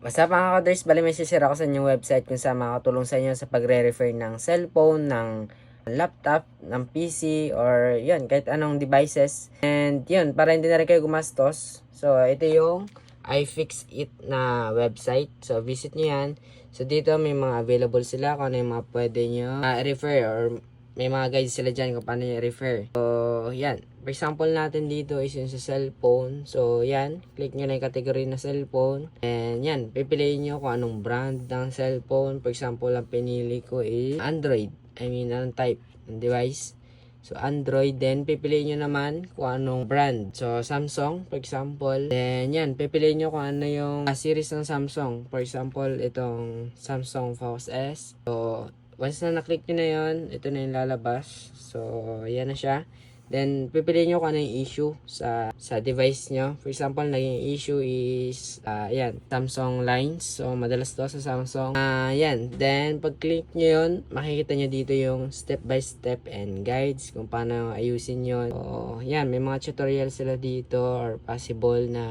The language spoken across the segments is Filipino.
What's up mga kaders, bali may share ako sa inyong website kung saan makakatulong sa inyo sa pagre-refer ng cellphone, ng laptop, ng PC, or yun, kahit anong devices. And yun, para hindi na rin kayo gumastos. So, ito yung iFixit na website. So, visit nyo yan. So, dito may mga available sila kung ano yung mga pwede nyo refer, or may mga guides sila dyan kung paano nyo refer. So, yan. For example natin dito is yung sa cellphone. So, yan. Click nyo na yung category na cellphone. And yan. Pipiliin nyo kung anong brand ng cellphone. For example, ang pinili ko is Android. Anong type ng device. So, Android. Then, pipiliin nyo naman kung anong brand. So, Samsung, for example. Then, yan. Pipiliin nyo kung ano yung series ng Samsung. For example, itong Samsung Focus S. So, once na naklik nyo na yun, ito na yung lalabas. So, yan na siya. Then, pipiliin nyo kung ano yung issue sa device nyo. For example, naging issue is, yan, Samsung lines. So, madalas to sa Samsung. Yan. Then, pag-click nyo yun, makikita nyo dito yung step by step and guides kung paano ayusin yun. So, yan, may mga tutorial sila dito or possible na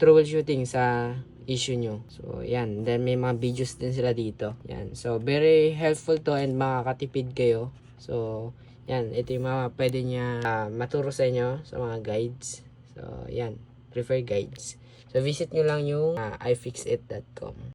troubleshooting sa issue nyo. So, yan. Then, may mga videos din sila dito. Yan. So, very helpful to and makakatipid kayo. So, yan. Ito yung mga pwede niya maturo sa inyo sa mga guides. So, yan. Prefer guides. So, visit nyo lang yung ifixit.com.